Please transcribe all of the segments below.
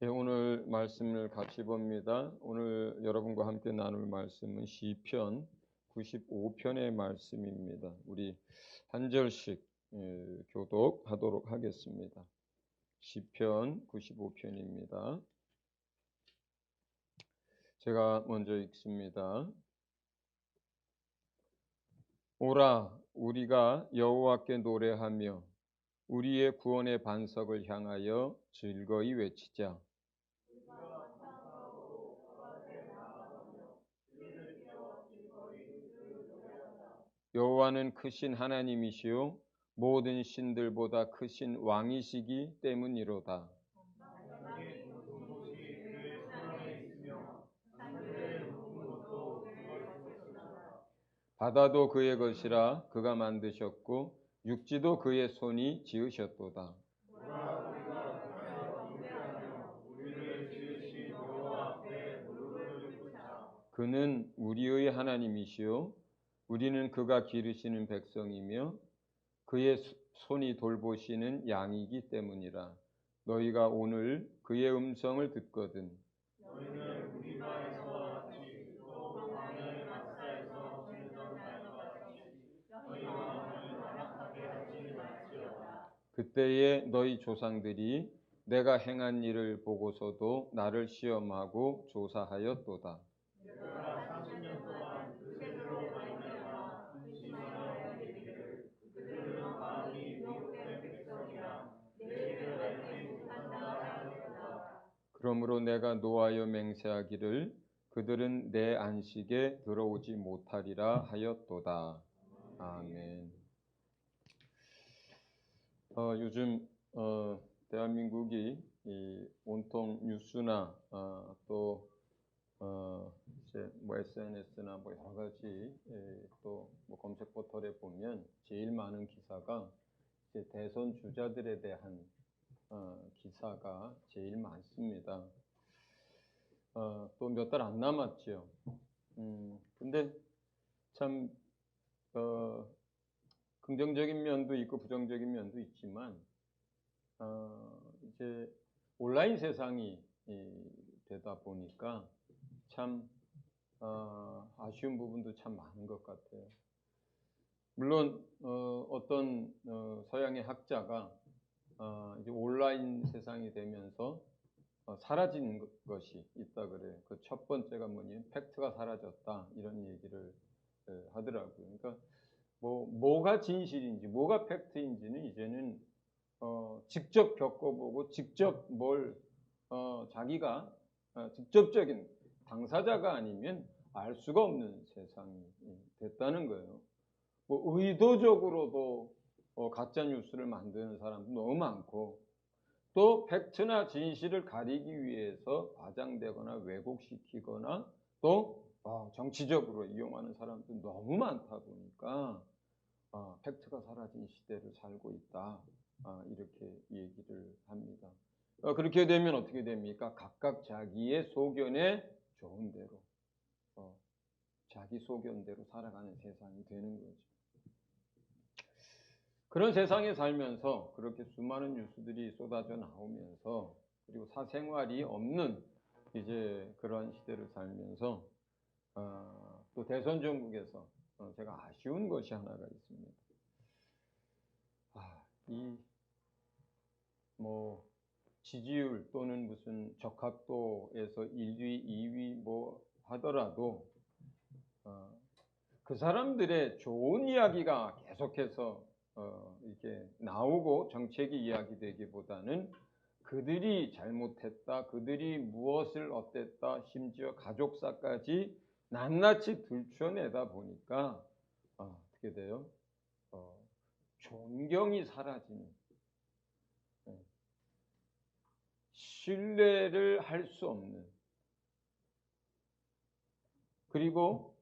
예, 오늘 말씀을 같이 봅니다. 오늘 여러분과 함께 나눌 말씀은 시편 95편의 말씀입니다. 우리 한 절씩 교독하도록 하겠습니다. 시편 95편입니다. 제가 먼저 읽습니다. 오라, 우리가 여호와께 노래하며 우리의 구원의 반석을 향하여 즐거이 외치자. 여호와는 크신 하나님이시요 모든 신들보다 크신 왕이시기 때문이로다. 바다도 그의 것이라 그가 만드셨고 육지도 그의 손이 지으셨도다. 그는 우리의 하나님이시요 우리는 그가 기르시는 백성이며 그의 손이 돌보시는 양이기 때문이라. 너희가 오늘 그의 음성을 듣거든. 그때에 너희 조상들이 내가 행한 일을 보고서도 나를 시험하고 조사하였도다. 그러므로 내가 노하여 맹세하기를 그들은 내 안식에 들어오지 못하리라 하였도다. 아멘. 요즘 대한민국이 이 온통 뉴스나 또 이제 뭐 SNS나 뭐 여러 가지 또 뭐 검색 포털에 보면 제일 많은 기사가 이제 대선 주자들에 대한 기사가 제일 많습니다. 또 몇 달 안 남았죠. 근데 참 긍정적인 면도 있고 부정적인 면도 있지만 이제 온라인 세상이 되다 보니까 참 아쉬운 부분도 참 많은 것 같아요. 물론 어떤 서양의 학자가 이제 온라인 세상이 되면서 사라진 것이 있다 그래요. 그 첫 번째가 뭐냐면 팩트가 사라졌다 이런 얘기를 하더라고요. 그러니까 뭐가 진실인지 뭐가 팩트인지는 이제는 직접 겪어보고 직접 뭘 자기가 직접적인 당사자가 아니면 알 수가 없는 세상이 됐다는 거예요. 뭐 의도적으로도 가짜 뉴스를 만드는 사람도 너무 많고 또 팩트나 진실을 가리기 위해서 과장되거나 왜곡시키거나 또 정치적으로 이용하는 사람도 너무 많다 보니까 팩트가 사라진 시대를 살고 있다. 이렇게 얘기를 합니다. 그렇게 되면 어떻게 됩니까? 각각 자기의 소견에 좋은 대로 자기 소견대로 살아가는 세상이 되는 거죠. 그런 세상에 살면서 그렇게 수많은 뉴스들이 쏟아져 나오면서 그리고 사생활이 없는 이제 그런 시대를 살면서 또 대선 전국에서 제가 아쉬운 것이 하나가 있습니다. 이 뭐 지지율 또는 무슨 적합도에서 1위, 2위 뭐 하더라도 그 사람들의 좋은 이야기가 계속해서 이렇게 나오고 정책이 이야기되기보다는 그들이 잘못했다, 그들이 무엇을 어땠다, 심지어 가족사까지 낱낱이 들춰내다 보니까 어떻게 돼요? 존경이 사라지는, 신뢰를 할 수 없는, 그리고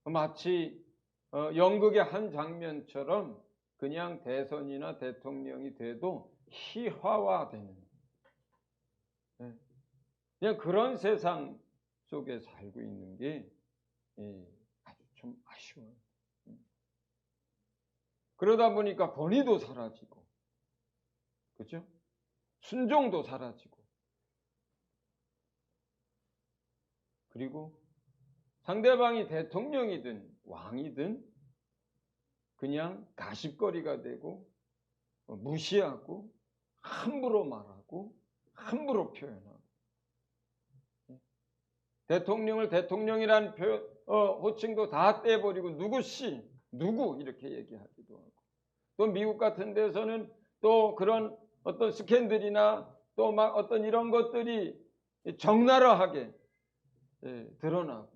마치 연극의 한 장면처럼 그냥 대선이나 대통령이 돼도 희화화되는 그냥 그런 세상 속에 살고 있는 게 아주 좀 아쉬워요. 그러다 보니까 권위도 사라지고, 그렇죠? 순종도 사라지고, 그리고 상대방이 대통령이든 왕이든 그냥 가십거리가 되고 무시하고 함부로 말하고 함부로 표현하고 대통령을 대통령이라는 호칭도 다 떼버리고 누구씨 누구 이렇게 얘기하기도 하고 또 미국 같은 데서는 또 그런 어떤 스캔들이나 또 막 어떤 이런 것들이 적나라하게 드러나고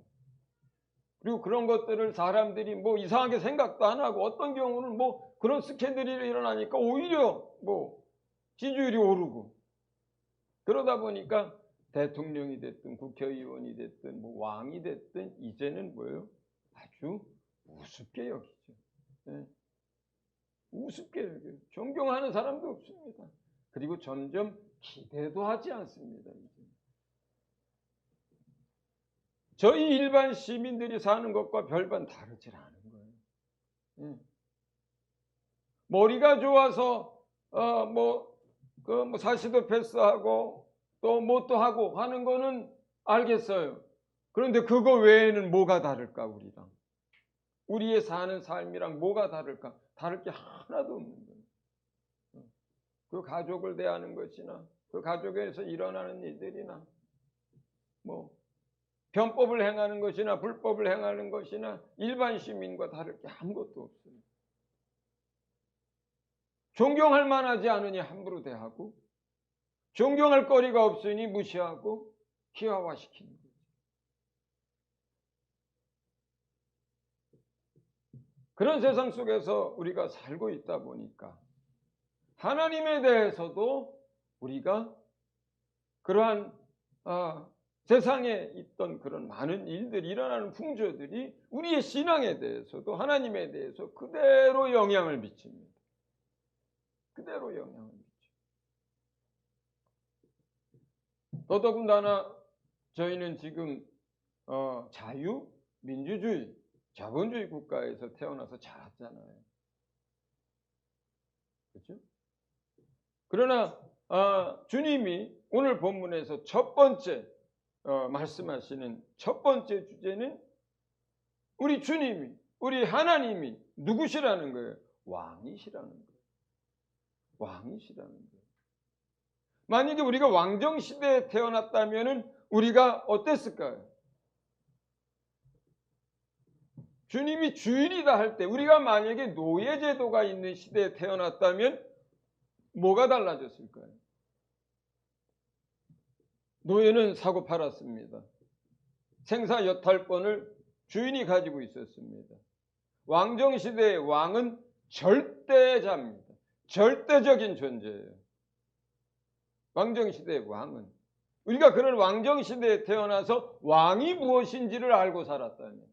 그리고 그런 것들을 사람들이 뭐 이상하게 생각도 안 하고 어떤 경우는 뭐 그런 스캔들이 일어나니까 오히려 뭐 지지율이 오르고 그러다 보니까 대통령이 됐든 국회의원이 됐든 뭐 왕이 됐든 이제는 뭐예요? 아주 우습게 여기죠. 네. 우습게 여겨요. 존경하는 사람도 없습니다. 그리고 점점 기대도 하지 않습니다. 이제. 저희 일반 시민들이 사는 것과 별반 다르지 않은 거예요. 네. 머리가 좋아서 뭐 사시도 패스하고 또 뭐 또 하고 하는 거는 알겠어요. 그런데 그거 외에는 뭐가 다를까 우리랑? 우리의 사는 삶이랑 뭐가 다를까? 다를 게 하나도 없는 거예요. 그 가족을 대하는 것이나 그 가족에서 일어나는 일들이나 뭐 변법을 행하는 것이나 불법을 행하는 것이나 일반 시민과 다를 게 아무것도 없어요. 존경할 만하지 않으니 함부로 대하고 존경할 거리가 없으니 무시하고 희화화시키는 거예요. 그런 세상 속에서 우리가 살고 있다 보니까 하나님에 대해서도 우리가 그러한 세상에 있던 그런 많은 일들이 일어나는 풍조들이 우리의 신앙에 대해서도 하나님에 대해서 그대로 영향을 미칩니다. 그대로 영향을 미칩니다. 더더군다나 저희는 지금 자유, 민주주의, 자본주의 국가에서 태어나서 자랐잖아요. 그렇죠? 그러나 주님이 오늘 본문에서 첫 번째 말씀하시는 첫 번째 주제는 우리 주님이, 우리 하나님이 누구시라는 거예요? 왕이시라는 거예요. 왕이시라는 거예요. 만약에 우리가 왕정시대에 태어났다면 우리가 어땠을까요? 주님이 주인이다 할 때 우리가 만약에 노예제도가 있는 시대에 태어났다면 뭐가 달라졌을까요? 노예는 사고 팔았습니다. 생사 여탈권을 주인이 가지고 있었습니다. 왕정시대의 왕은 절대자입니다. 절대적인 존재예요. 왕정시대의 왕은. 우리가 그런 왕정시대에 태어나서 왕이 무엇인지를 알고 살았다면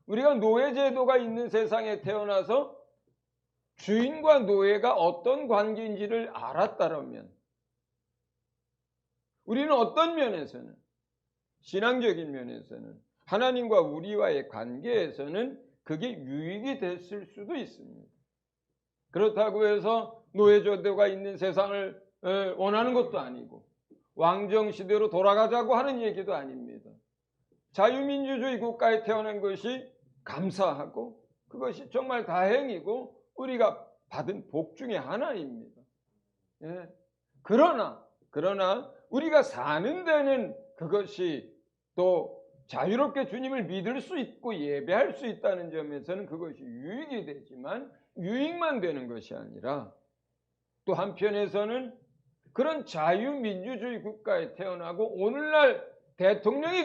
우리가 노예제도가 있는 세상에 태어나서 주인과 노예가 어떤 관계인지를 알았다면 우리는 어떤 면에서는 신앙적인 면에서는 하나님과 우리와의 관계에서는 그게 유익이 됐을 수도 있습니다. 그렇다고 해서 노예제도가 있는 세상을 원하는 것도 아니고 왕정시대로 돌아가자고 하는 얘기도 아닙니다. 자유민주주의 국가에 태어난 것이 감사하고 그것이 정말 다행이고 우리가 받은 복 중에 하나입니다. 예. 그러나 우리가 사는 데는 그것이 또 자유롭게 주님을 믿을 수 있고 예배할 수 있다는 점에서는 그것이 유익이 되지만 유익만 되는 것이 아니라 또 한편에서는 그런 자유민주주의 국가에 태어나고 오늘날 대통령이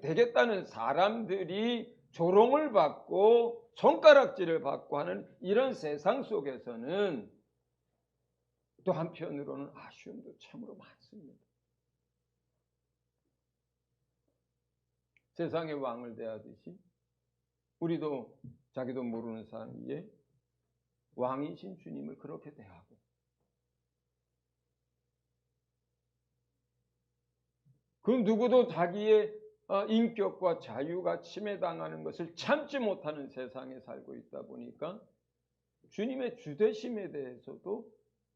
되겠다는 사람들이 조롱을 받고 손가락질을 받고 하는 이런 세상 속에서는 또 한편으로는 아쉬움도 참으로 많습니다. 세상의 왕을 대하듯이 우리도 자기도 모르는 사이에 왕이신 주님을 그렇게 대하고 그 누구도 자기의 인격과 자유가 침해당하는 것을 참지 못하는 세상에 살고 있다 보니까 주님의 주되심에 대해서도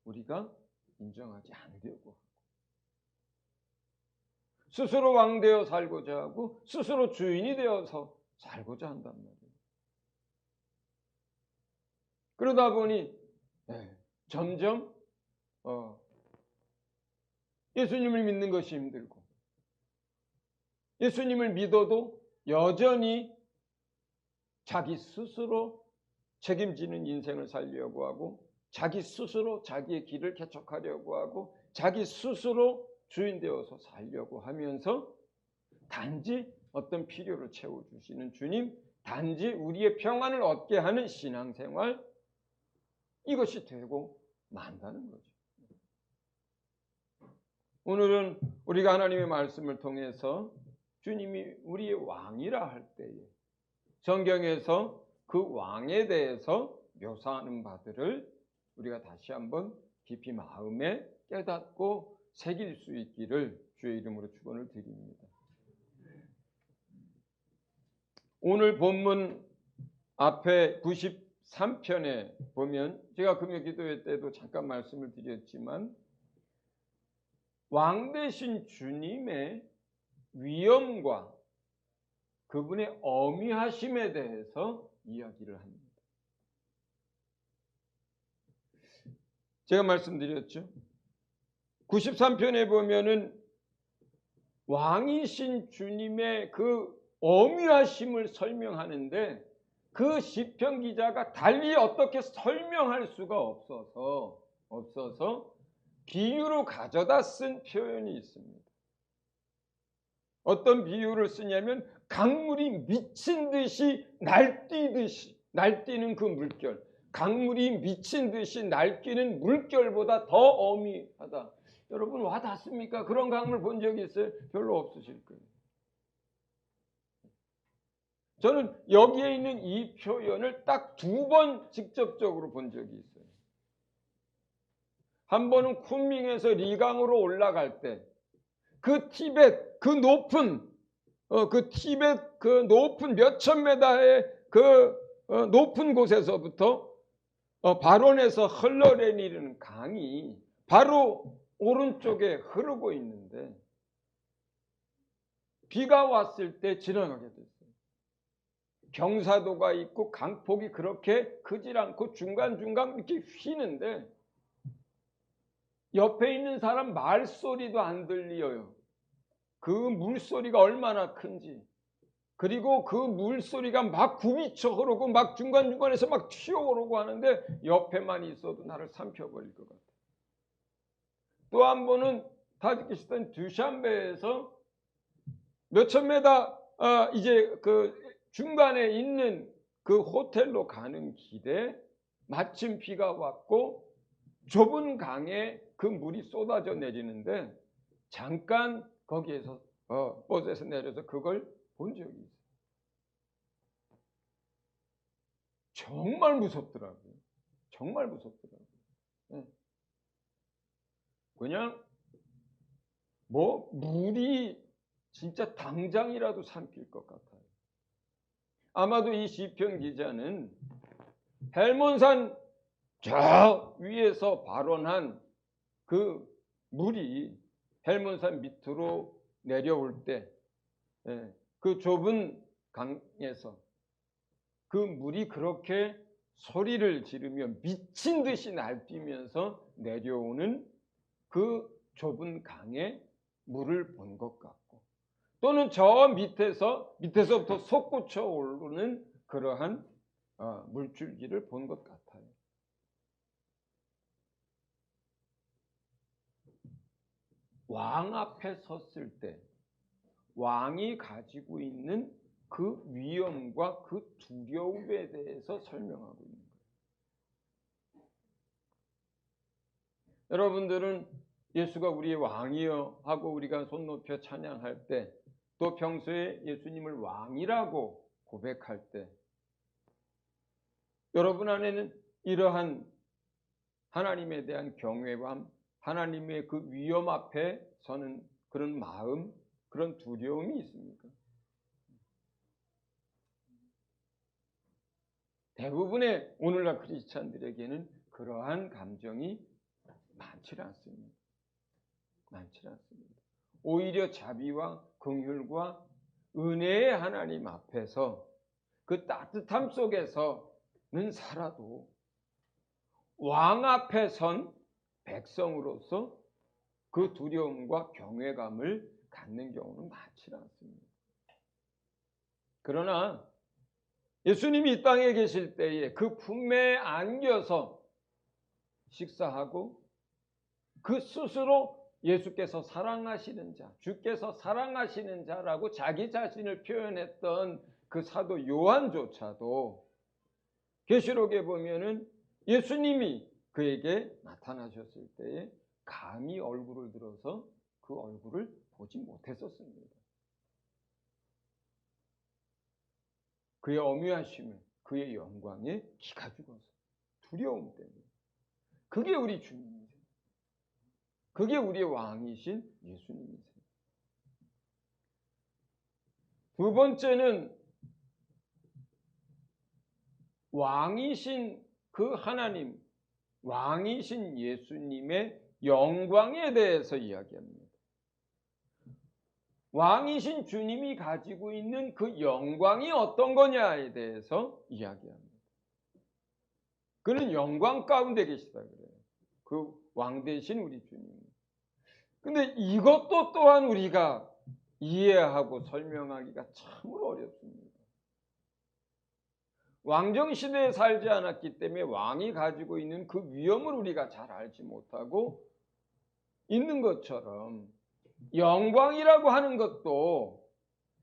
우리가 인정하지 않으려고 하고 스스로 왕 되어 살고자 하고 스스로 주인이 되어서 살고자 한단 말이에요. 그러다 보니 점점 예수님을 믿는 것이 힘들고, 예수님을 믿어도 여전히 자기 스스로 책임지는 인생을 살려고 하고, 자기 스스로 자기의 길을 개척하려고 하고, 자기 스스로 주인 되어서 살려고 하면서 단지 어떤 필요를 채워주시는 주님, 단지 우리의 평안을 얻게 하는 신앙생활, 이것이 되고 만다는 거죠. 오늘은 우리가 하나님의 말씀을 통해서 주님이 우리의 왕이라 할 때에 성경에서 그 왕에 대해서 묘사하는 바들을 우리가 다시 한번 깊이 마음에 깨닫고 새길 수 있기를 주의 이름으로 축원을 드립니다. 오늘 본문 앞에 93편에 보면, 제가 금요 기도회 때도 잠깐 말씀을 드렸지만, 왕 되신 주님의 위엄과 그분의 어미하심에 대해서 이야기를 합니다. 제가 말씀드렸죠. 93편에 보면은 왕이신 주님의 그 어미하심을 설명하는데, 그 시편 기자가 달리 어떻게 설명할 수가 없어서 비유로 가져다 쓴 표현이 있습니다. 어떤 비유를 쓰냐면, 강물이 미친 듯이 날뛰는 그 물결, 강물이 미친 듯이 날뛰는 물결보다 더 어미하다. 여러분 와 닿습니까? 그런 강물 본 적이 있어요? 별로 없으실 거예요. 저는 여기에 있는 이 표현을 딱 2번 직접적으로 본 적이 있어요. 한 번은 쿤밍에서 리강으로 올라갈 때, 그 티벳 그 높은 티벳 그 높은 몇천 메다의 그 높은 곳에서부터 바론에서 흘러내리는 강이 바로 오른쪽에 흐르고 있는데, 비가 왔을 때 지나가게 됐어요. 경사도가 있고 강폭이 그렇게 크질 않고 중간중간 이렇게 휘는데, 옆에 있는 사람 말소리도 안 들려요. 그 물소리가 얼마나 큰지, 그리고 그 물소리가 막 굽이쳐 흐르고 막 중간중간에서 막 튀어오르고 하는데 옆에만 있어도 나를 삼켜버릴 것 같아요. 또 한 번은 타지키스탄 두샨베에서 몇천 메다 이제 그 중간에 있는 그 호텔로 가는 길에 마침 비가 왔고 좁은 강에 그 물이 쏟아져 내리는데, 잠깐 거기에서 버스에서 내려서 그걸 본 적이 있어요. 정말 무섭더라고요. 정말 무섭더라고요. 그냥 물이 진짜 당장이라도 삼킬 것 같아요. 아마도 이 시편 기자는 헬몬산 저 위에서 발원한 그 물이 헬몬산 밑으로 내려올 때, 그 좁은 강에서 그 물이 그렇게 소리를 지르며 미친 듯이 날뛰면서 내려오는 그 좁은 강에 물을 본 것 같고, 또는 저 밑에서부터 솟구쳐 오르는 그러한 물줄기를 본 것 같아요. 왕 앞에 섰을 때 왕이 가지고 있는 그 위엄과 그 두려움에 대해서 설명하고 있는 거예요. 여러분들은 예수가 우리의 왕이여 하고 우리가 손 높여 찬양할 때, 또 평소에 예수님을 왕이라고 고백할 때, 여러분 안에는 이러한 하나님에 대한 경외감, 하나님의 그 위엄 앞에 서는 그런 마음, 그런 두려움이 있습니까? 대부분의 오늘날 크리스찬들에게는 그러한 감정이 많지 않습니다. 오히려 자비와 긍휼과 은혜의 하나님 앞에서 그 따뜻함 속에서는 살아도 왕 앞에 선 백성으로서 그 두려움과 경외감을 갖는 경우는 많지 않습니다. 그러나 예수님이 이 땅에 계실 때에 그 품에 안겨서 식사하고 그 스스로 예수께서 사랑하시는 자, 주께서 사랑하시는 자라고 자기 자신을 표현했던 그 사도 요한조차도 계시록에 보면은 예수님이 그에게 나타나셨을 때에 감히 얼굴을 들어서 그 얼굴을 보지 못했었습니다. 그의 엄위하심에, 그의 영광에 기가 죽어서 두려움 때문에. 그게 우리 주님이세요. 그게 우리의 왕이신 예수님이세요. 두 번째는 왕이신 그 하나님, 왕이신 예수님의 영광에 대해서 이야기합니다. 왕이신 주님이 가지고 있는 그 영광이 어떤 거냐에 대해서 이야기합니다. 그는 영광 가운데 계시다 그래요. 그 왕 대신 우리 주님. 근데 이것도 또한 우리가 이해하고 설명하기가 참으로 어렵습니다. 왕정 시대에 살지 않았기 때문에 왕이 가지고 있는 그 위엄을 우리가 잘 알지 못하고 있는 것처럼 영광이라고 하는 것도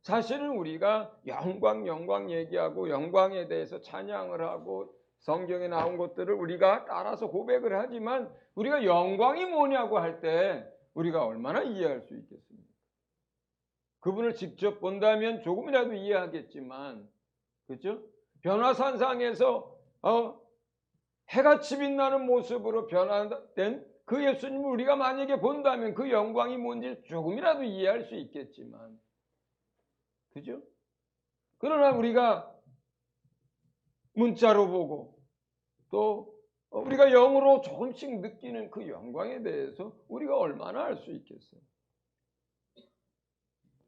사실은 우리가 영광 얘기하고 영광에 대해서 찬양을 하고 성경에 나온 것들을 우리가 따라서 고백을 하지만 우리가 영광이 뭐냐고 할 때 우리가 얼마나 이해할 수 있겠습니까? 그분을 직접 본다면 조금이라도 이해하겠지만, 그렇죠? 변화산상에서 해같이 빛나는 모습으로 변화된 그 예수님을 우리가 만약에 본다면 그 영광이 뭔지 조금이라도 이해할 수 있겠지만, 그죠? 그러나 우리가 문자로 보고 또 우리가 영으로 조금씩 느끼는 그 영광에 대해서 우리가 얼마나 알 수 있겠어요?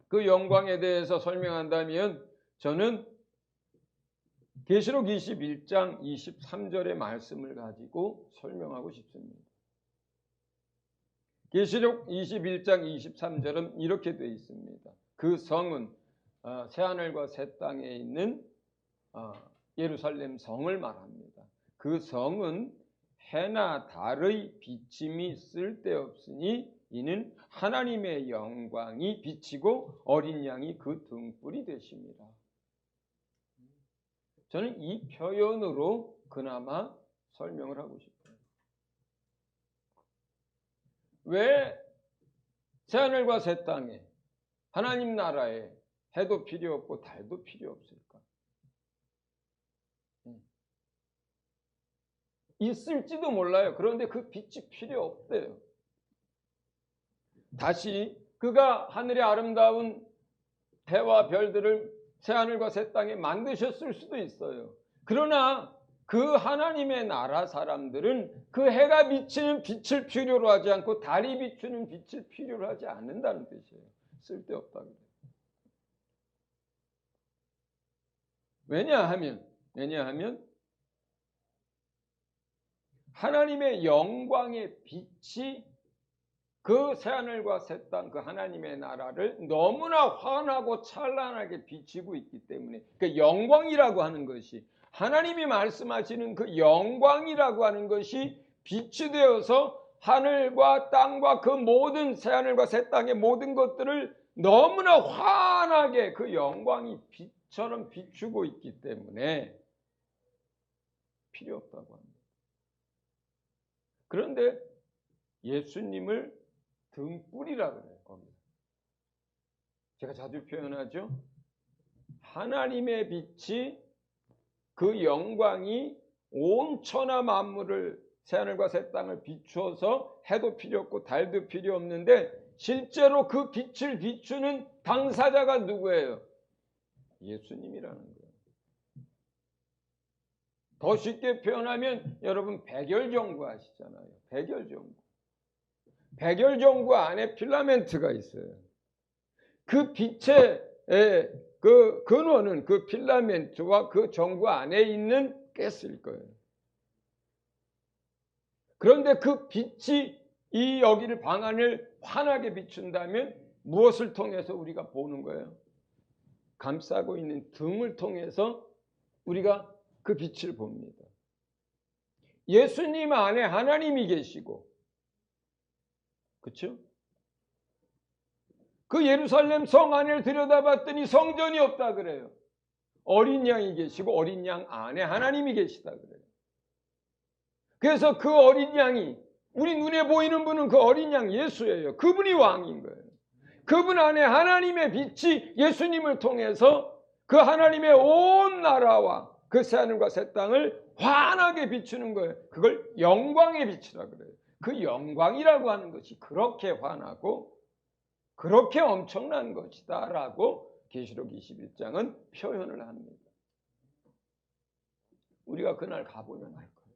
그 영광에 대해서 설명한다면 저는 계시록 21장 23절의 말씀을 가지고 설명하고 싶습니다. 계시록 21장 23절은 이렇게 되어 있습니다. 그 성은 새하늘과 새 땅에 있는 예루살렘 성을 말합니다. 그 성은 해나 달의 비침이 쓸데없으니 이는 하나님의 영광이 비치고 어린 양이 그 등불이 되십니다. 저는 이 표현으로 그나마 설명을 하고 싶어요. 왜 새하늘과 새 땅에 하나님 나라에 해도 필요 없고 달도 필요 없을까? 있을지도 몰라요. 그런데 그 빛이 필요 없대요. 다시 그가 하늘의 아름다운 해와 별들을 새하늘과 새 땅에 만드셨을 수도 있어요. 그러나 그 하나님의 나라 사람들은 그 해가 비치는 빛을 필요로 하지 않고 달이 비추는 빛을 필요로 하지 않는다는 뜻이에요. 쓸데없다고 그래요. 왜냐하면 하나님의 영광의 빛이 그 새하늘과 새 땅, 그 하나님의 나라를 너무나 환하고 찬란하게 비치고 있기 때문에 그 영광이라고 하는 것이 하나님이 말씀하시는 그 영광이라고 하는 것이 빛이 되어서 하늘과 땅과 그 모든 새하늘과 새 땅의 모든 것들을 너무나 환하게 그 영광이 빛처럼 비추고 있기 때문에 필요 없다고 합니다. 그런데 예수님을 등불이라 그래요. 거기서. 제가 자주 표현하죠. 하나님의 빛이 그 영광이 온 천하 만물을 새하늘과 새 땅을 비추어서 해도 필요 없고 달도 필요 없는데 실제로 그 빛을 비추는 당사자가 누구예요? 예수님이라는 거예요. 더 쉽게 표현하면 여러분 백열정구 아시잖아요. 백열정구. 백열전구 안에 필라멘트가 있어요. 그 빛의 그 근원은 그 필라멘트와 그 전구 안에 있는 가스일 거예요. 그런데 그 빛이 이 여기를 방안을 환하게 비춘다면 무엇을 통해서 우리가 보는 거예요? 감싸고 있는 등을 통해서 우리가 그 빛을 봅니다. 예수님 안에 하나님이 계시고, 그렇죠? 그 예루살렘 성 안을 들여다봤더니 성전이 없다 그래요. 어린 양이 계시고 어린 양 안에 하나님이 계시다 그래요. 그래서 그 어린 양이, 우리 눈에 보이는 분은 그 어린 양 예수예요. 그분이 왕인 거예요. 그분 안에 하나님의 빛이 예수님을 통해서 그 하나님의 온 나라와 그 새하늘과 새 땅을 환하게 비추는 거예요. 그걸 영광의 빛이라 그래요. 그 영광이라고 하는 것이 그렇게 환하고 그렇게 엄청난 것이다 라고 계시록 21장은 표현을 합니다. 우리가 그날 가보면 알 거예요.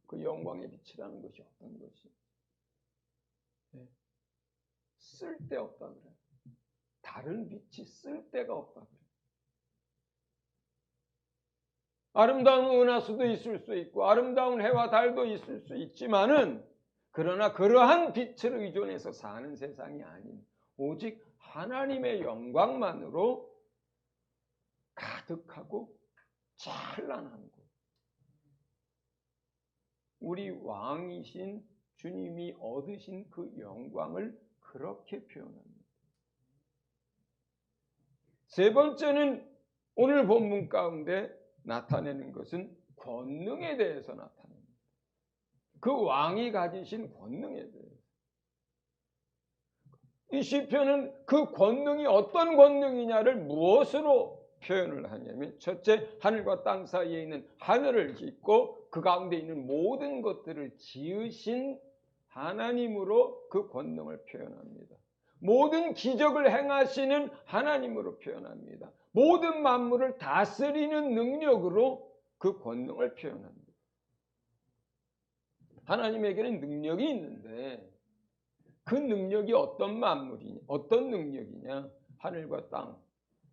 그 영광의 빛이라는 것이 어떤 것이 쓸데없다 그래요. 다른 빛이 쓸데가 없다 그래요. 아름다운 은하수도 있을 수 있고 아름다운 해와 달도 있을 수 있지만은, 그러나 그러한 빛을 의존해서 사는 세상이 아닌 오직 하나님의 영광만으로 가득하고 찬란한 곳. 우리 왕이신 주님이 얻으신 그 영광을 그렇게 표현합니다. 세 번째는 오늘 본문 가운데 나타내는 것은 권능에 대해서 나타냅니다. 그 왕이 가지신 권능에 대해서. 이 시편은 그 권능이 어떤 권능이냐를 무엇으로 표현을 하냐면, 첫째, 하늘과 땅 사이에 있는 하늘을 짓고 그 가운데 있는 모든 것들을 지으신 하나님으로 그 권능을 표현합니다. 모든 기적을 행하시는 하나님으로 표현합니다. 모든 만물을 다스리는 능력으로 그 권능을 표현합니다. 하나님에게는 능력이 있는데 그 능력이 어떤 만물이냐, 어떤 능력이냐? 하늘과 땅,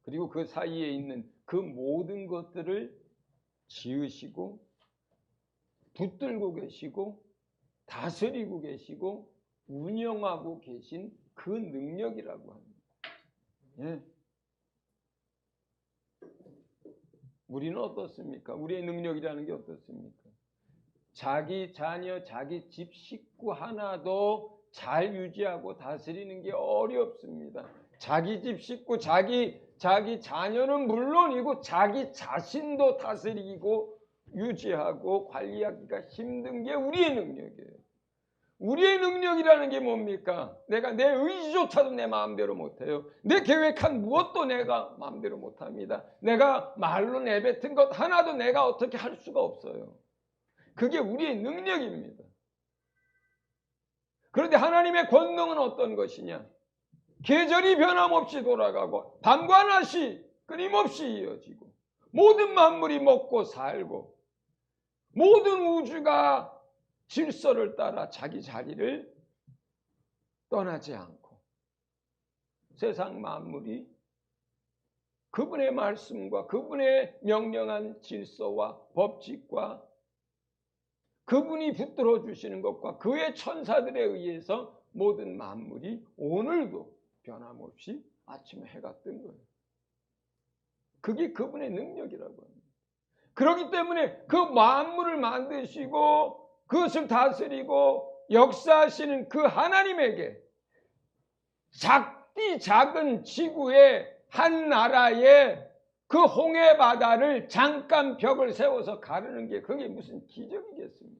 그리고 그 사이에 있는 그 모든 것들을 지으시고 붙들고 계시고 다스리고 계시고 운영하고 계신 그 능력이라고 합니다. 예. 우리는 어떻습니까? 우리의 능력이라는 게 어떻습니까? 자기 자녀, 자기 집 식구 하나도 잘 유지하고 다스리는 게 어렵습니다. 자기 집 식구, 자기 자녀는 물론이고 자기 자신도 다스리고 유지하고 관리하기가 힘든 게 우리의 능력이에요. 우리의 능력이라는 게 뭡니까? 내가 내 의지조차도 내 마음대로 못해요. 내 계획한 무엇도 내가 마음대로 못합니다. 내가 말로 내뱉은 것 하나도 내가 어떻게 할 수가 없어요. 그게 우리의 능력입니다. 그런데 하나님의 권능은 어떤 것이냐? 계절이 변함없이 돌아가고 밤과 낮이 끊임없이 이어지고 모든 만물이 먹고 살고 모든 우주가 질서를 따라 자기 자리를 떠나지 않고 세상 만물이 그분의 말씀과 그분의 명령한 질서와 법칙과 그분이 붙들어 주시는 것과 그의 천사들에 의해서 모든 만물이 오늘도 변함없이 아침에 해가 뜬 거예요. 그게 그분의 능력이라고 합니다. 그렇기 때문에 그 만물을 만드시고 그것을 다스리고 역사하시는 그 하나님에게 작은 지구의 한 나라의 그 홍해 바다를 잠깐 벽을 세워서 가르는 게 그게 무슨 기적이겠습니까?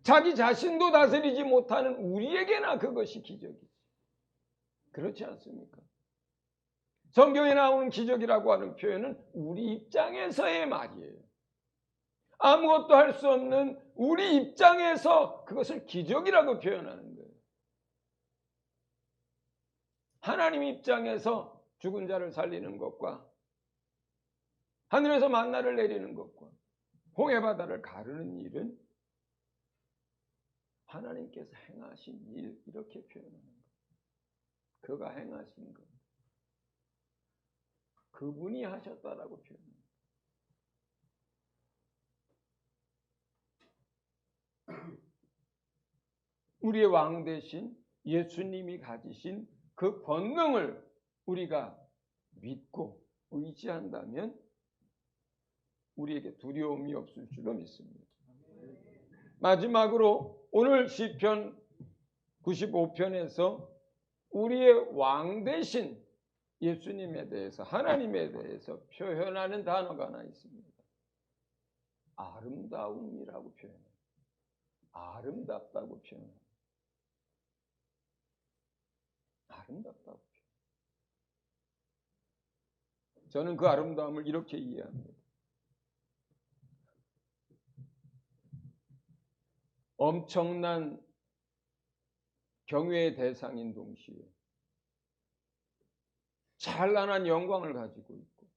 자기 자신도 다스리지 못하는 우리에게나 그것이 기적이지. 그렇지 않습니까? 성경에 나오는 기적이라고 하는 표현은 우리 입장에서의 말이에요. 아무것도 할 수 없는 우리 입장에서 그것을 기적이라고 표현하는 거예요. 하나님 입장에서 죽은 자를 살리는 것과 하늘에서 만나를 내리는 것과 홍해 바다를 가르는 일은 하나님께서 행하신 일 이렇게 표현하는 거예요. 그가 행하신 것. 그분이 하셨다라고 표현합니다. 우리의 왕 대신 예수님이 가지신 그 권능을 우리가 믿고 의지한다면 우리에게 두려움이 없을 줄로 믿습니다. 마지막으로 오늘 시편 95편에서 우리의 왕 대신 예수님에 대해서, 하나님에 대해서 표현하는 단어가 하나 있습니다. 아름다움이라고 표현해요. 아름답다고 표현해요. 아름답다고 표현해요. 저는 그 아름다움을 이렇게 이해합니다. 엄청난 경외의 대상인 동시에 찬란한 영광을 가지고 있고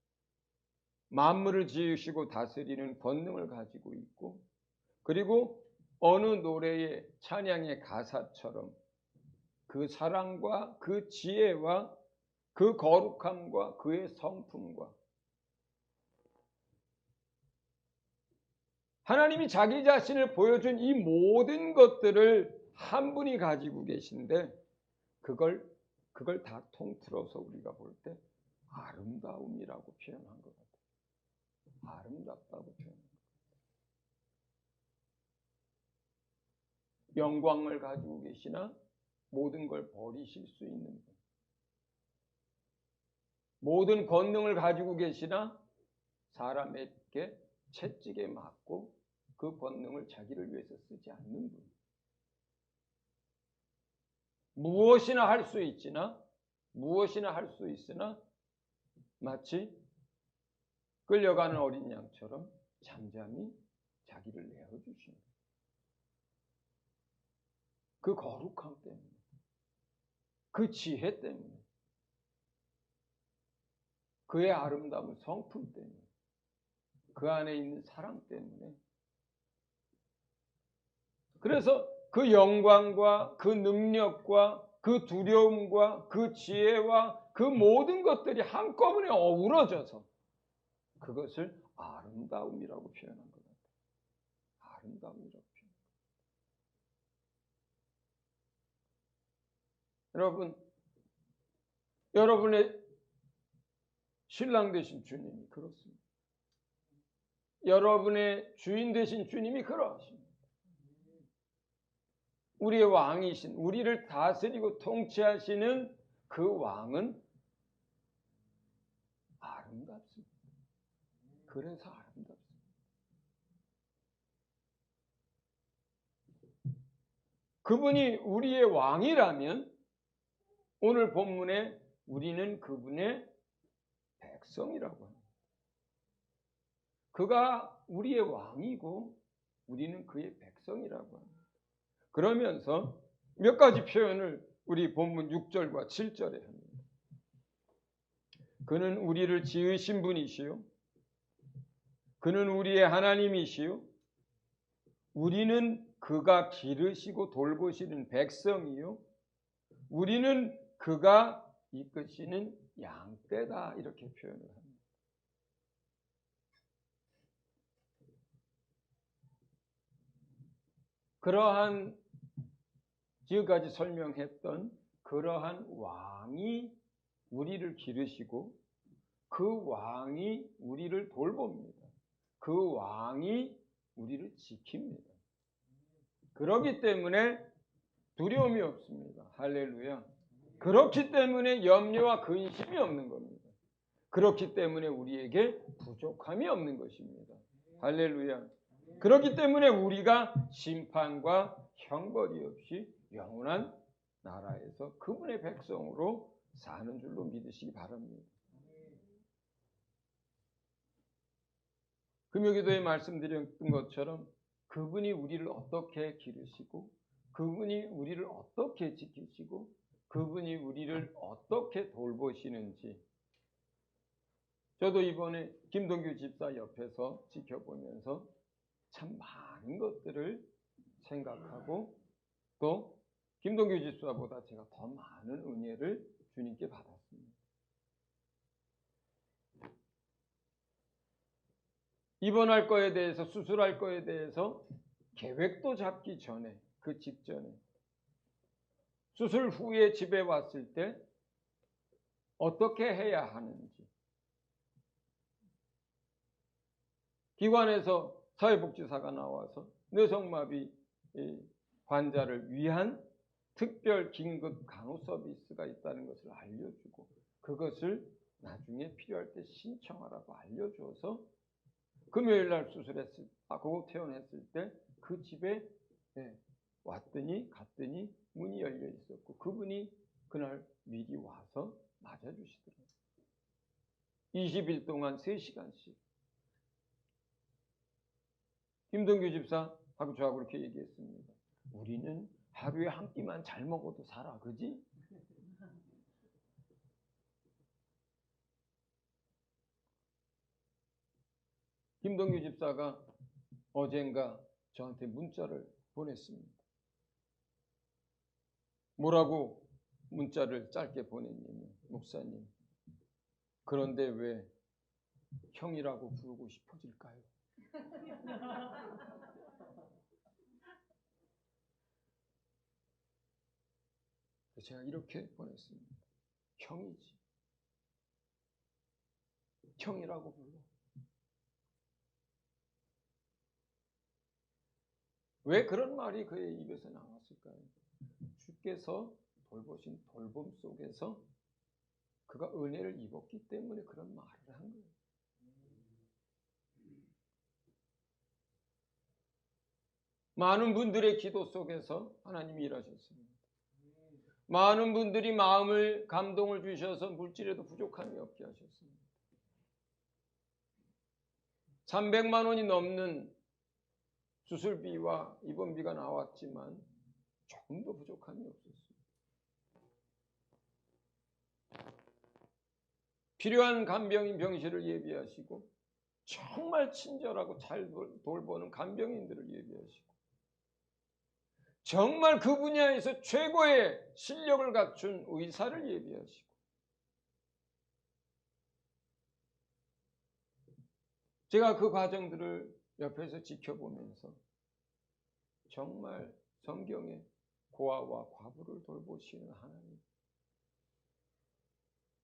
만물을 지으시고 다스리는 권능을 가지고 있고 그리고 어느 노래의 찬양의 가사처럼 그 사랑과 그 지혜와 그 거룩함과 그의 성품과 하나님이 자기 자신을 보여준 이 모든 것들을 한 분이 가지고 계신데 그걸 다 통틀어서 우리가 볼 때 아름다움이라고 표현한 것 같아요. 아름답다고 표현한 것 같아요. 영광을 가지고 계시나 모든 걸 버리실 수 있는 분. 모든 권능을 가지고 계시나 사람에게 채찍에 맞고 그 권능을 자기를 위해서 쓰지 않는 분. 무엇이나 할 수 있으나 마치 끌려가는 어린 양처럼 잠잠히 자기를 내어주시는 그 거룩함 때문에, 그 지혜 때문에, 그의 아름다운 성품 때문에, 그 안에 있는 사랑 때문에. 그래서 그 영광과 그 능력과 그 두려움과 그 지혜와 그 모든 것들이 한꺼번에 어우러져서 그것을 아름다움이라고 표현한 것 같아요. 아름다움이라고 표현. 여러분의 신랑 되신 주님이 그렇습니다. 여러분의 주인 되신 주님이 그러하십니다. 우리의 왕이신, 우리를 다스리고 통치하시는 그 왕은 아름답습니다. 그래서 아름답습니다. 그분이 우리의 왕이라면 오늘 본문에 우리는 그분의 백성이라고 합니다. 그가 우리의 왕이고 우리는 그의 백성이라고 합니다. 그러면서 몇 가지 표현을 우리 본문 6절과 7절에 합니다. 그는 우리를 지으신 분이시요. 그는 우리의 하나님이시요. 우리는 그가 기르시고 돌보시는 백성이요. 우리는 그가 이끄시는 양떼다. 이렇게 표현을 합니다. 그러한 지금까지 설명했던 그러한 왕이 우리를 기르시고 그 왕이 우리를 돌봅니다. 그 왕이 우리를 지킵니다. 그렇기 때문에 두려움이 없습니다. 할렐루야. 그렇기 때문에 염려와 근심이 없는 겁니다. 그렇기 때문에 우리에게 부족함이 없는 것입니다. 할렐루야. 그렇기 때문에 우리가 심판과 형벌이 없이 영원한 나라에서 그분의 백성으로 사는 줄로 믿으시기 바랍니다. 금요기도에 말씀드렸던 것처럼 그분이 우리를 어떻게 기르시고 그분이 우리를 어떻게 지키시고 그분이 우리를 어떻게 돌보시는지 저도 이번에 김동규 집사 옆에서 지켜보면서 참 많은 것들을 생각하고 또 김동규 집사보다 제가 더 많은 은혜를 주님께 받았습니다. 입원할 거에 대해서, 수술할 거에 대해서 계획도 잡기 전에, 그 직전에, 수술 후에 집에 왔을 때 어떻게 해야 하는지, 기관에서 사회복지사가 나와서 뇌성마비 환자를 위한 특별 긴급 간호 서비스가 있다는 것을 알려주고, 그것을 나중에 필요할 때 신청하라고 알려줘서 금요일 날 수술하고 퇴원했을 때 그 집에 왔더니 갔더니 문이 열려 있었고, 그분이 그날 미리 와서 맞아주시더라고요. 20일 동안 3시간씩. 김동규 집사하고 저하고 그렇게 얘기했습니다. 우리는 하루에 한 끼만 잘 먹어도 살아, 그지? 김동규 집사가 어젠가 저한테 문자를 보냈습니다. 뭐라고 문자를 짧게 보냈냐면, 목사님, 그런데 왜 형이라고 부르고 싶어질까요? 제가 이렇게 보냈습니다. 형이지. 형이라고 불러. 왜 그런 말이 그의 입에서 나왔을까요? 주께서 돌보신 돌봄 속에서 그가 은혜를 입었기 때문에 그런 말을 한 거예요. 많은 분들의 기도 속에서 하나님이 일하셨습니다. 많은 분들이 마음을, 감동을 주셔서 물질에도 부족함이 없게 하셨습니다. 300만 원이 넘는 수술비와 입원비가 나왔지만 조금도 부족함이 없었습니다. 필요한 간병인 병실을 예비하시고, 정말 친절하고 잘 돌보는 간병인들을 예비하시고, 정말 그 분야에서 최고의 실력을 갖춘 의사를 예비하시고, 제가 그 과정들을 옆에서 지켜보면서 정말 성경에 고아와 과부를 돌보시는 하나님,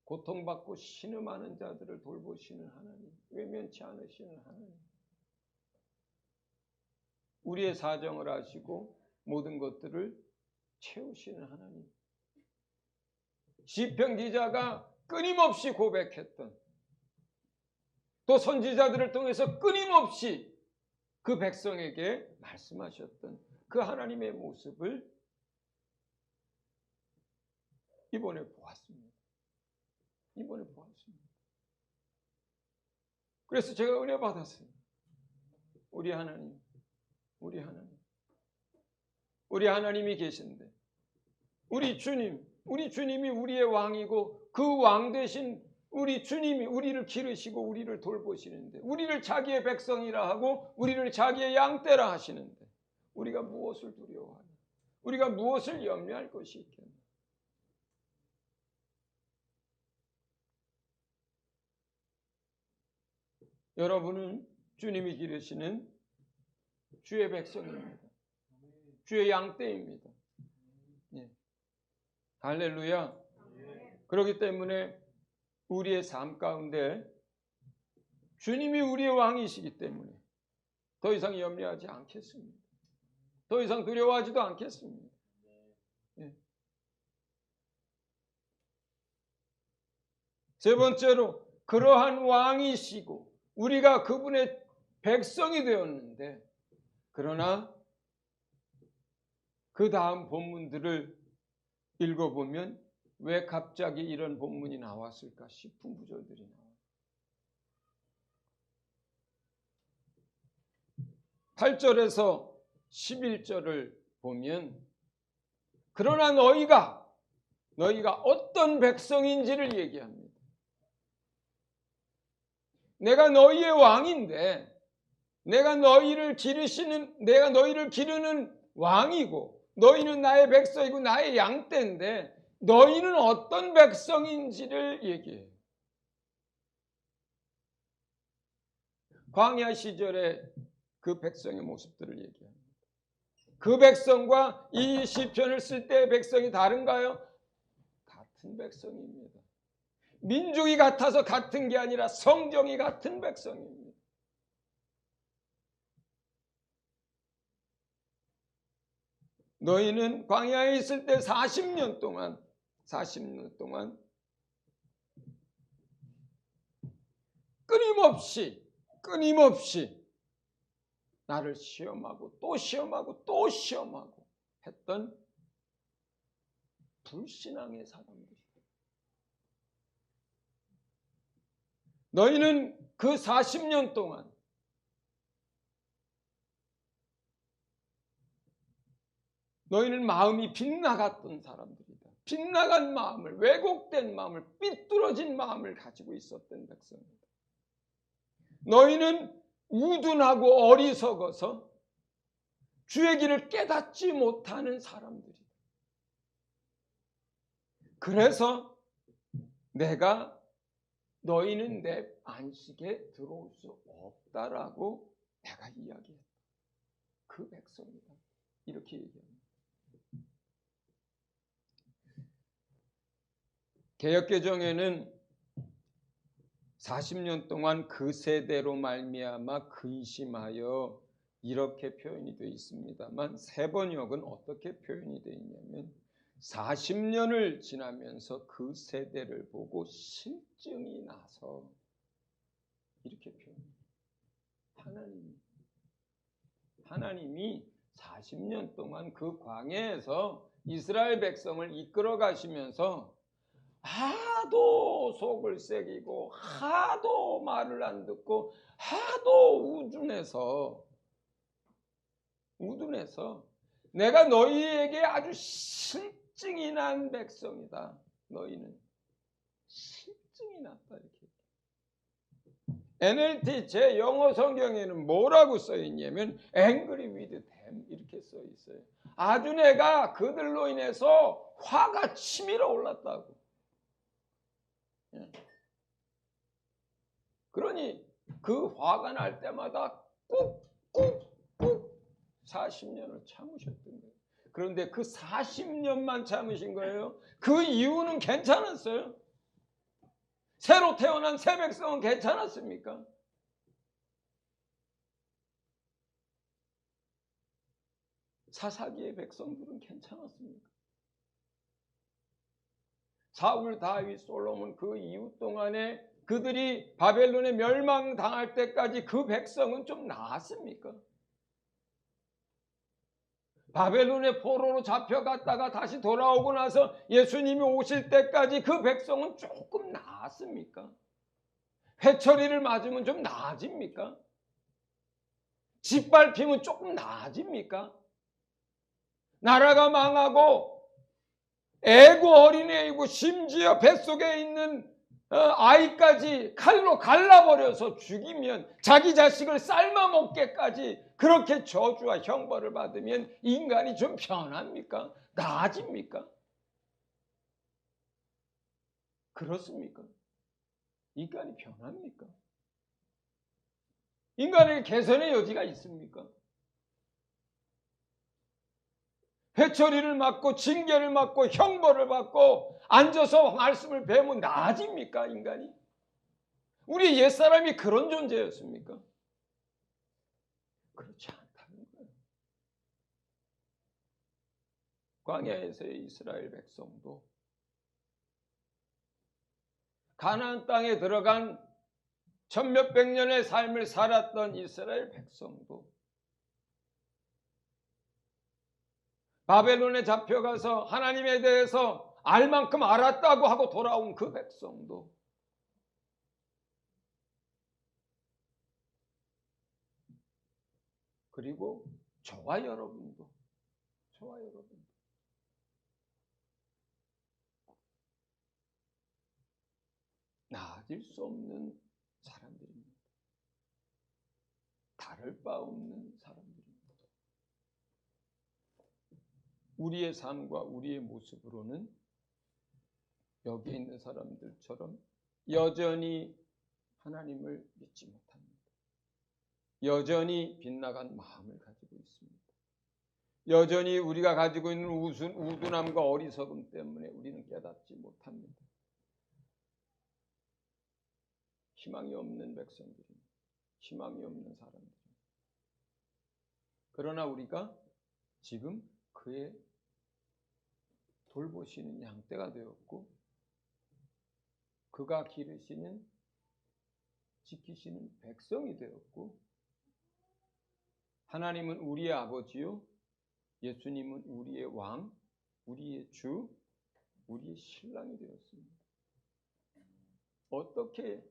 고통받고 신음하는 자들을 돌보시는 하나님, 외면치 않으시는 하나님, 우리의 사정을 아시고 모든 것들을 채우시는 하나님, 시편 기자가 끊임없이 고백했던, 또 선지자들을 통해서 끊임없이 그 백성에게 말씀하셨던 그 하나님의 모습을 이번에 보았습니다. 이번에 보았습니다. 그래서 제가 은혜 받았어요. 우리 하나님, 우리 하나님, 우리 하나님이 계신데, 우리 주님이 우리의 왕이고, 그 왕 되신 우리 주님이 우리를 기르시고 우리를 돌보시는데, 우리를 자기의 백성이라 하고 우리를 자기의 양떼라 하시는데, 우리가 무엇을 두려워하냐? 우리가 무엇을 염려할 것이 있겠나? 여러분은 주님이 기르시는 주의 백성입니다. 주의 양떼입니다. 예. 할렐루야. 그렇기 때문에 우리의 삶 가운데 주님이 우리의 왕이시기 때문에 더 이상 염려하지 않겠습니다. 더 이상 두려워하지도 않겠습니다. 예. 세 번째로, 그러한 왕이시고 우리가 그분의 백성이 되었는데, 그러나 그 다음 본문들을 읽어보면 왜 갑자기 이런 본문이 나왔을까 싶은 구절들이 나와요. 8절에서 11절을 보면, 그러나 너희가 어떤 백성인지를 얘기합니다. 내가 너희의 왕인데, 내가 너희를 기르는 왕이고, 너희는 나의 백성이고 나의 양떼인데 너희는 어떤 백성인지를 얘기해요. 광야 시절에 그 백성의 모습들을 얘기합니다. 그 백성과 이 시편을 쓸 때의 백성이 다른가요? 같은 백성입니다. 민족이 같아서 같은 게 아니라 성경이 같은 백성입니다. 너희는 광야에 있을 때 40년 동안 끊임없이 나를 시험하고 또 시험하고 또 시험하고 했던 불신앙의 사람들. 너희는 그 40년 동안 너희는 마음이 빗나갔던 사람들이다. 빗나간 마음을, 왜곡된 마음을, 삐뚤어진 마음을 가지고 있었던 백성이다. 너희는 우둔하고 어리석어서 주의 길을 깨닫지 못하는 사람들이다. 그래서 내가 너희는 내 안식에 들어올 수 없다라고 내가 이야기했다. 그 백성이다. 이렇게 얘기합니다. 개역개정에는 40년 동안 그 세대로 말미암아 근심하여 이렇게 표현이 되어 있습니다만 세번역은 어떻게 표현이 되어 있냐면 40년을 지나면서 그 세대를 보고 실증이 나서 이렇게 표현합니다. 하나님이 40년 동안 그 광야에서 이스라엘 백성을 이끌어 가시면서 하도 속을 새기고 하도 말을 안 듣고 하도 우둔해서 내가 너희에게 아주 실증이 난 백성이다. 너희는 실증이 났다. 이렇게. NLT 제 영어 성경에는 뭐라고 써 있냐면 angry with them 이렇게 써 있어요. 아주 내가 그들로 인해서 화가 치밀어 올랐다고. 그러니 그 화가 날 때마다 꾹꾹꾹 40년을 참으셨던 거예요. 그런데 그 40년만 참으신 거예요. 그 이유는 괜찮았어요. 새로 태어난 새 백성은 괜찮았습니까? 사사기의 백성들은 괜찮았습니까? 사울, 다윗, 솔로몬 그 이후 동안에 그들이 바벨론에 멸망당할 때까지 그 백성은 좀 나았습니까? 바벨론의 포로로 잡혀갔다가 다시 돌아오고 나서 예수님이 오실 때까지 그 백성은 조금 나았습니까? 회초리를 맞으면 좀 나아집니까? 짓밟히면 조금 나아집니까? 나라가 망하고 애고 어린애이고 심지어 뱃속에 있는 아이까지 칼로 갈라버려서 죽이면 자기 자식을 삶아먹게까지 그렇게 저주와 형벌을 받으면 인간이 좀 변합니까? 나아집니까? 그렇습니까? 인간이 변합니까? 인간에게 개선의 여지가 있습니까? 회초리를 맞고 징계를 맞고 형벌을 받고 앉아서 말씀을 배우면 나아집니까 인간이? 우리 옛사람이 그런 존재였습니까? 그렇지 않다는 거예요. 광야에서의 이스라엘 백성도 가나안 땅에 들어간 천몇백 년의 삶을 살았던 이스라엘 백성도 바벨론에 잡혀가서 하나님에 대해서 알 만큼 알았다고 하고 돌아온 그 백성도 그리고 저와 여러분도 나아질 수 없는 사람들입니다. 다를 바 없는 사람들입니다. 우리의 삶과 우리의 모습으로는 여기에 있는 사람들처럼 여전히 하나님을 믿지 못합니다. 여전히 빗나간 마음을 가지고 있습니다. 여전히 우리가 가지고 있는 우둔함과 어리석음 때문에 우리는 깨닫지 못합니다. 희망이 없는 백성들입니다. 희망이 없는 사람들입니다. 그러나 우리가 지금 그의 돌보시는 양떼가 되었고 그가 기르시는 지키시는 백성이 되었고 하나님은 우리의 아버지요 예수님은 우리의 왕, 우리의 주, 우리의 신랑이 되었습니다. 어떻게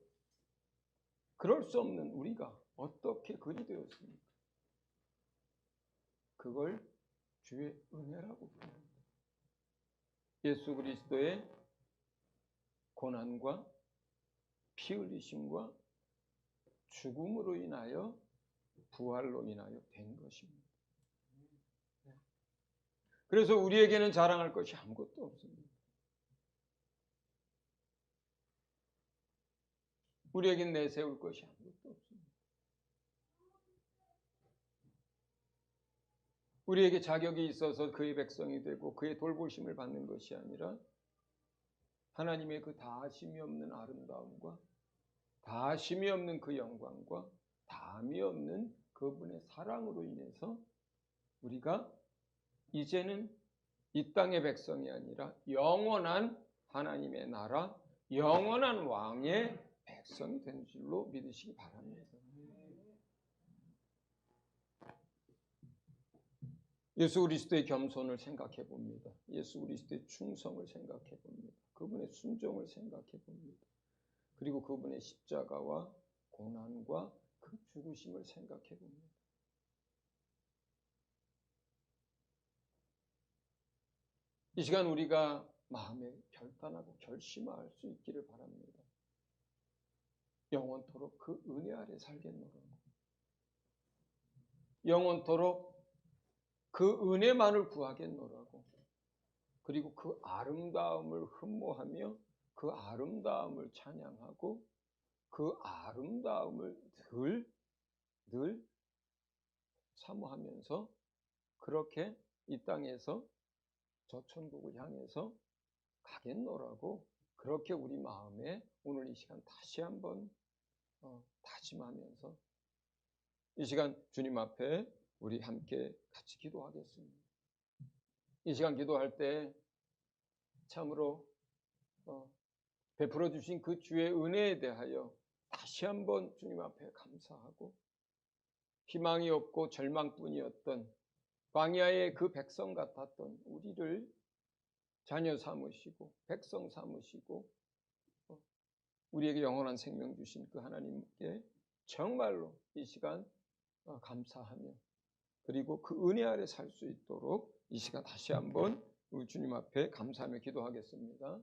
그럴 수 없는 우리가 어떻게 그리 되었습니까? 그걸 주의 은혜라고 부릅니다. 예수 그리스도의 고난과 피 흘리심과 죽음으로 인하여 부활로 인하여 된 것입니다. 그래서 우리에게는 자랑할 것이 아무것도 없습니다. 우리에게는 내세울 것이 아무것도 없습니다. 우리에게 자격이 있어서 그의 백성이 되고 그의 돌보심을 받는 것이 아니라 하나님의 그 다하심이 없는 아름다움과 다하심이 없는 그 영광과 다함이 없는 그분의 사랑으로 인해서 우리가 이제는 이 땅의 백성이 아니라 영원한 하나님의 나라, 영원한 왕의 백성이 된 줄로 믿으시기 바랍니다. 예수 그리스도의 겸손을 생각해 봅니다. 예수 그리스도의 충성을 생각해 봅니다. 그분의 순종을 생각해 봅니다. 그리고 그분의 십자가와 고난과 그 죽으심을 생각해 봅니다. 이 시간 우리가 마음에 결단하고 결심할 수 있기를 바랍니다. 영원토록 그 은혜 아래 살겠노라고. 영원토록 그 은혜만을 구하겠노라고. 그리고 그 아름다움을 흠모하며 그 아름다움을 찬양하고 그 아름다움을 늘 사모하면서 그렇게 이 땅에서 저 천국을 향해서 가겠노라고 그렇게 우리 마음에 오늘 이 시간 다시 한번 다짐하면서 이 시간 주님 앞에 우리 함께 같이 기도하겠습니다. 이 시간 기도할 때 참으로 베풀어 주신 그 주의 은혜에 대하여 다시 한번 주님 앞에 감사하고 희망이 없고 절망뿐이었던 광야의 그 백성 같았던 우리를 자녀 삼으시고 백성 삼으시고 우리에게 영원한 생명 주신 그 하나님께 정말로 이 시간 감사하며 그리고 그 은혜 아래 살 수 있도록 이 시간 다시 한번 우리 주님 앞에 감사하며 기도하겠습니다.